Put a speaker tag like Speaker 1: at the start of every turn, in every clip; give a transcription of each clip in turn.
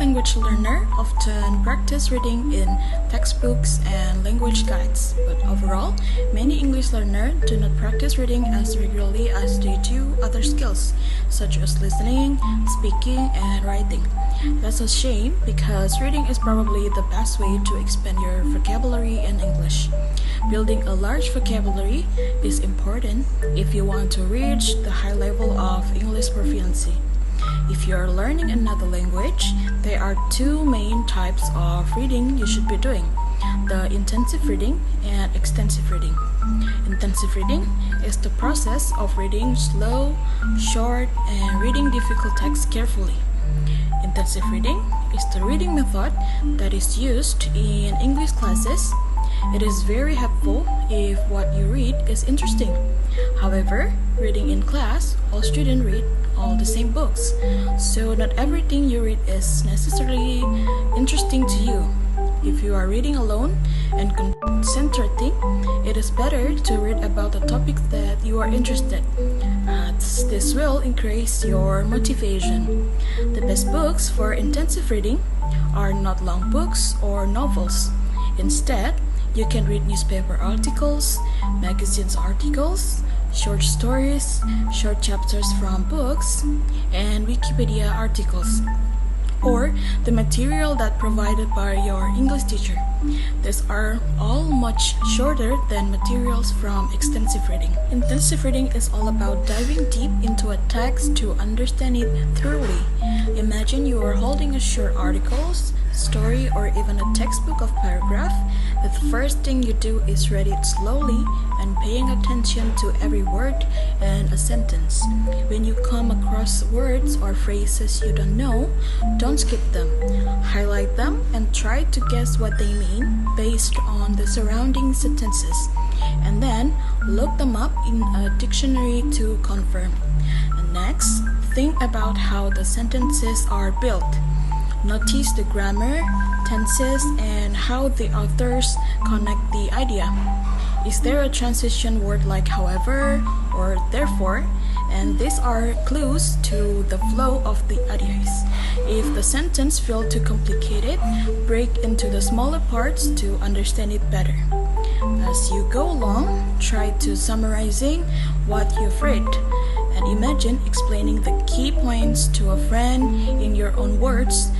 Speaker 1: English language learner often practice reading in textbooks and language guides, but overall, many English learners do not practice reading as regularly as they do other skills, such as listening, speaking, and writing. That's a shame because reading is probably the best way to expand your vocabulary in English. Building a large vocabulary is important if you want to reach the high level of English proficiency. If you are learning another language, there are two main types of reading you should be doing: the intensive reading and extensive reading. Intensive reading is the process of reading slow, short, and reading difficult texts carefully. Intensive reading is the reading method that is used in English classes. It is very helpful if what you read is interesting. However, reading in class, all students read all the same books, so not everything you read is necessarily interesting to you. If you are reading alone and concentrating, it is better to read about the topics that you are interested in. This will increase your motivation. The best books for intensive reading are not long books or novels. Instead, you can read newspaper articles, magazines articles, short stories, short chapters from books, and Wikipedia articles, or the material that provided by your English teacher. These are all much shorter than materials from extensive reading. Intensive reading is all about diving deep into a text to understand it thoroughly. Imagine you are holding a short article, story, or even a textbook of paragraph. The first thing you do is read it slowly and paying attention to every word and a sentence. When you come across words or phrases you don't know, don't skip them. Highlight them and try to guess what they mean based on the surrounding sentences, and then look them up in a dictionary to confirm. And next, think about how the sentences are built. Notice the grammar, tenses, and how the authors connect the idea. Is there a transition word like however or therefore? And these are clues to the flow of the ideas. If the sentence feels too complicated, break into the smaller parts to understand it better. As you go along, try to summarizing what you've read, and imagine explaining the key points to a friend in your own words.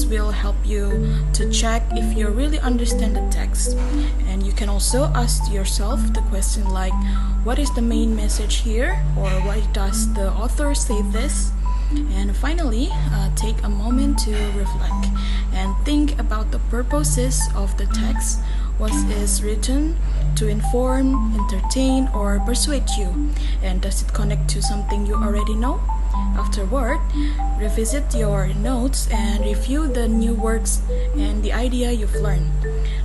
Speaker 1: Will help you to check if you really understand the text. And you can also ask yourself the question like, what is the main message here? Or why does the author say this? And finally, take a moment to reflect and think about the purposes of the text. What is written to inform, entertain, or persuade you? And does it connect to something you already know? Afterward, revisit your notes and review the new words and the idea you've learned.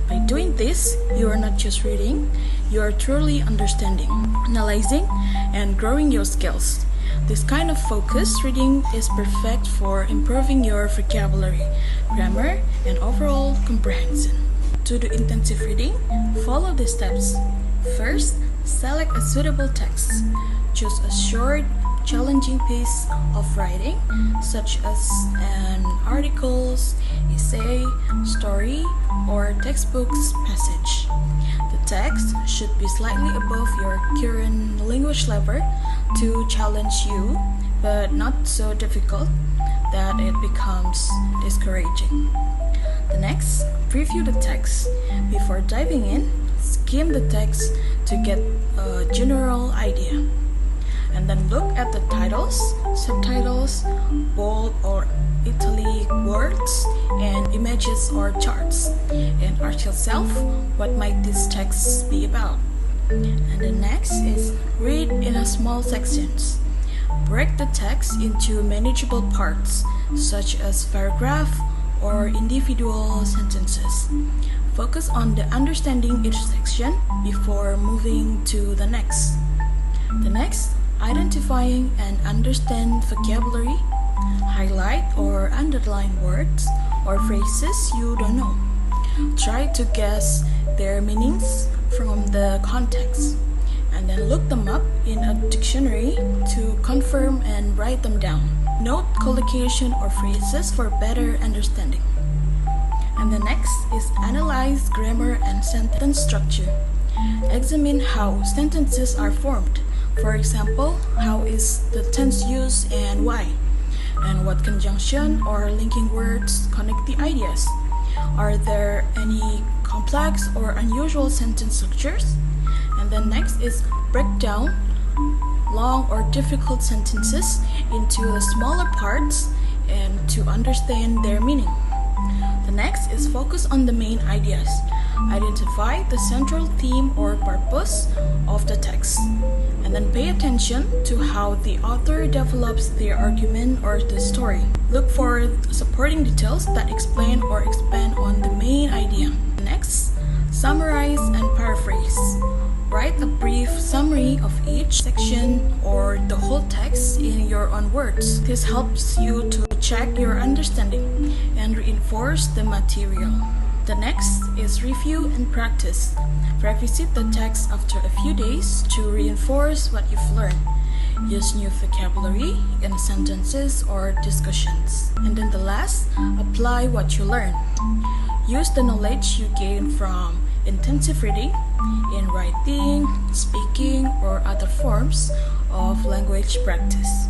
Speaker 1: By doing this, you are not just reading, you are truly understanding, analyzing, and growing your skills. This kind of focused reading is perfect for improving your vocabulary, grammar, and overall comprehension. To do intensive reading, follow the steps. First, select a suitable text. Choose a short, challenging piece of writing, such as an article, essay, story, or textbook's passage. The text should be slightly above your current language level to challenge you, but not so difficult that it becomes discouraging. The next, preview the text. Before diving in, skim the text to get a general idea. And then look at the titles, subtitles, bold or italic words, and images or charts. And ask yourself, what might this text be about? And the next is read in a small sections. Break the text into manageable parts, such as paragraph or individual sentences. Focus on the understanding each section before moving to the next. The next, identifying and understand vocabulary, highlight or underline words or phrases you don't know. Try to guess their meanings from the context. and then look them up in a dictionary to confirm and write them down. Note collocation or phrases for better understanding. And the next is analyze grammar and sentence structure. Examine how sentences are formed. For example, how is the tense used and why? And what conjunction or linking words connect the ideas? Are there any complex or unusual sentence structures? And then next is break down long or difficult sentences into the smaller parts and to understand their meaning. The next is focus on the main ideas. Identify the central theme or purpose of the text, and then pay attention to how the author develops their argument or the story. Look for supporting details that explain or expand on the main idea. Next, summarize and paraphrase. Write a brief summary of each section or the whole text in your own words. This helps you to check your understanding and reinforce the material. The next is review and practice. Revisit the text after a few days to reinforce what you've learned. Use new vocabulary in sentences or discussions. And then the last, apply what you learn. Use the knowledge you gain from intensive reading in writing, speaking, or other forms of language practice.